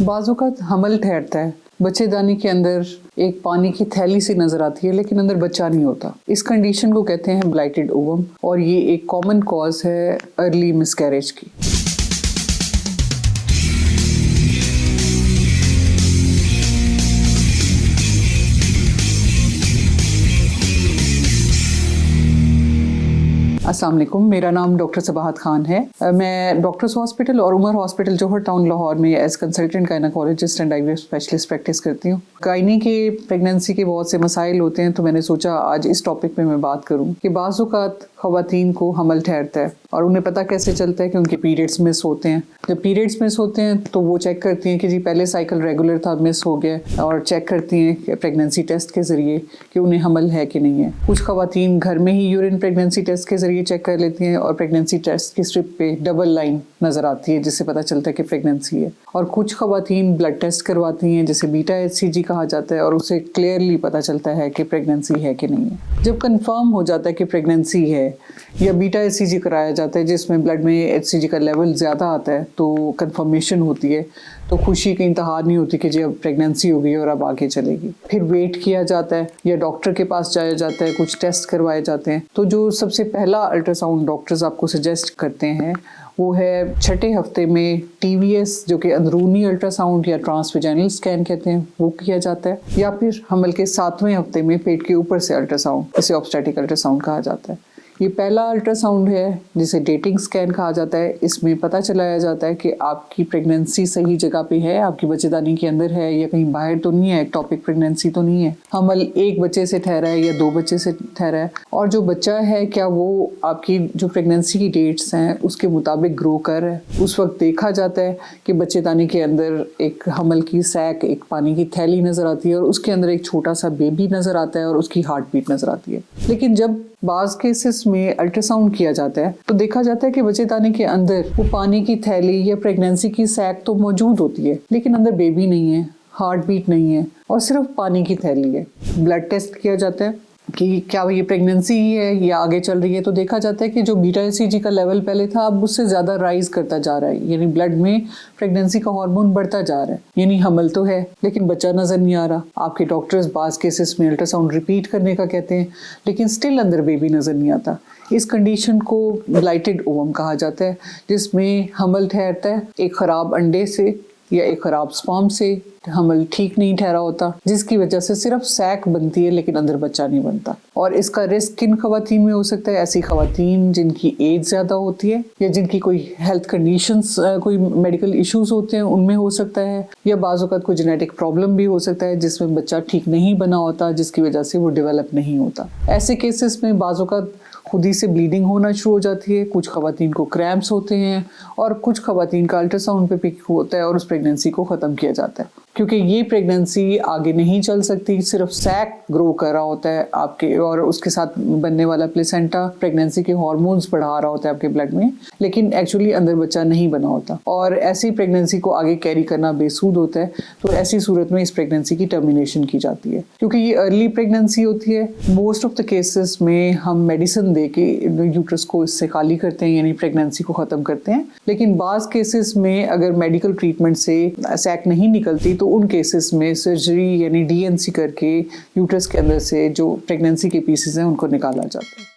बाज़-औक़ात हमल ठहरता है, बच्चेदानी के अंदर एक पानी की थैली सी नज़र आती है लेकिन अंदर बच्चा नहीं होता। इस कंडीशन को कहते हैं ब्लाइटेड ओवम और ये एक कॉमन कॉज है अर्ली मिसकैरेज की। अस्सलाम वालेकुम, मेरा नाम डॉक्टर सबाहत खान है। मैं डॉक्टर्स हॉस्पिटल और उमर हॉस्पिटल जौहर टाउन लाहौर में as consultant gynaecologist and IVF specialist practice करती हूँ। गायनी के प्रेगनेंसी के बहुत से मसाइल होते हैं, तो मैंने सोचा आज इस टॉपिक पे मैं बात करूँ कि बाज़ औक़ात ख़वातीन को हमल ठहरता है और उन्हें पता कैसे चलता है कि उनके पीरियड्स मिस होते हैं। जब पीरियड्स मिस होते हैं तो वो चेक करती हैं कि जी पहले साइकिल रेगुलर था, मिस हो गया, और चेक करती हैं प्रेगनेंसी टेस्ट के ज़रिए कि उन्हें हमल है कि नहीं है। कुछ ख़वातीन घर में ही यूरिन प्रेगनेंसी टेस्ट के ज़रिए चेक कर लेती हैं और प्रेगनेंसी टेस्ट की स्ट्रिप पे डबल लाइन नज़र आती है जिससे पता चलता है कि प्रेगनेंसी है। और कुछ ख़वातीन ब्लड टेस्ट करवाती हैं जिसे बीटा HCG कहा जाता है और उससे क्लियरली पता चलता है कि प्रेगनेंसी है कि नहीं है। जब कंफर्म हो जाता है कि प्रेगनेंसी है या बीटा HCG कराया जाता है जिसमें ब्लड में HCG का लेवल ज़्यादा आता है तो कंफर्मेशन होती है, तो खुशी की इंतहा नहीं होती कि जी अब प्रेगनेंसी हो गई और अब आगे चलेगी। फिर वेट किया जाता है या डॉक्टर के पास जाया जाता है, कुछ टेस्ट करवाए जाते हैं। तो जो सबसे पहला अल्ट्रासाउंड डॉक्टर्स आपको सजेस्ट करते हैं वो है छठे हफ्ते में TVS जो कि अंदरूनी अल्ट्रासाउंड या ट्रांसवेजाइनल स्कैन कहते हैं वो किया जाता है, या फिर हमल के 7वें हफ्ते में पेट के ऊपर से अल्ट्रासाउंड, इसे ऑब्स्टेट्रिक अल्ट्रासाउंड कहा जाता है। ये पहला अल्ट्रासाउंड है जिसे डेटिंग स्कैन कहा जाता है। इसमें पता चलाया जाता है कि आपकी प्रेगनेंसी सही जगह पे है, आपकी बच्चेदानी के अंदर है या कहीं बाहर तो नहीं है, एक्टोपिक प्रेगनेंसी तो नहीं है, हमल एक बच्चे से ठहरा है या 2 बच्चे से ठहरा है, और जो बच्चा है क्या वो आपकी जो प्रेगनेंसी की डेट्स हैं उसके मुताबिक ग्रो कर रहा है। उस वक्त देखा जाता है कि बच्चेदानी के अंदर एक हमल की सैक, एक पानी की थैली नज़र आती है और उसके अंदर एक छोटा सा बेबी नज़र आता है और उसकी हार्ट बीट नज़र आती है। लेकिन जब बाज़ केसेस में अल्ट्रासाउंड किया जाता है तो देखा जाता है कि बच्चेदानी के अंदर वो पानी की थैली या प्रेगनेंसी की सैक तो मौजूद होती है लेकिन अंदर बेबी नहीं है, हार्ट बीट नहीं है और सिर्फ पानी की थैली है। ब्लड टेस्ट किया जाता है कि क्या ये प्रेगनेंसी ही है या आगे चल रही है, तो देखा जाता है कि जो बीटा HCG का लेवल पहले था अब उससे ज़्यादा राइज करता जा रहा है, यानी ब्लड में प्रेगनेंसी का हार्मोन बढ़ता जा रहा है, यानी हमल तो है लेकिन बच्चा नज़र नहीं आ रहा। आपके डॉक्टर्स बाज़ केसेस में अल्ट्रासाउंड रिपीट करने का कहते हैं लेकिन स्टिल अंदर बेबी नज़र नहीं आता। इस कंडीशन को ब्लाइटेड ओवम कहा जाता है जिसमें हमल ठहरता है एक ख़राब अंडे से या एक ख़राब स्पर्म से, हमल ठीक नहीं ठहरा होता जिसकी वजह से सिर्फ सैक बनती है लेकिन अंदर बच्चा नहीं बनता। और इसका रिस्क किन ख़वातीन में हो सकता है? ऐसी ख़वातीन जिनकी एज ज़्यादा होती है या जिनकी कोई हेल्थ कंडीशंस, कोई मेडिकल इश्यूज होते हैं उनमें हो सकता है, या बाज़ औक़ात कोई जेनेटिक प्रॉब्लम भी हो सकता है जिसमें बच्चा ठीक नहीं बना होता जिसकी वजह से वो डेवलप नहीं होता। ऐसे केसेस में बाज़ औक़ात खुद ही से ब्लीडिंग होना शुरू हो जाती है, कुछ ख़वातीन को क्रैम्प्स होते हैं और कुछ ख़वातीन का अल्ट्रासाउंड पे पिक होता है और उस प्रेगनेंसी को ख़त्म किया जाता है क्योंकि ये प्रेगनेंसी आगे नहीं चल सकती। सिर्फ सैक ग्रो कर रहा होता है आपके और उसके साथ बनने वाला प्लेसेंटा प्रेगनेंसी के हार्मोन्स बढ़ा रहा होता है आपके ब्लड में, लेकिन एक्चुअली अंदर बच्चा नहीं बना होता और ऐसी प्रेगनेंसी को आगे कैरी करना बेसूद होता है। तो ऐसी सूरत में इस प्रेगनेंसी की टर्मिनेशन की जाती है। क्योंकि ये अर्ली प्रेगनेंसी होती है, मोस्ट ऑफ द केसेस में हम मेडिसिन दे के यूट्रस को इससे खाली करते हैं यानी प्रेगनेंसी को ख़त्म करते हैं, लेकिन बाज़ केसेस में अगर मेडिकल ट्रीटमेंट से सैक नहीं निकलती तो उन केसेस में सर्जरी यानी DNC करके यूट्रस के अंदर से जो प्रेगनेंसी के पीसेस हैं उनको निकाला जाता है।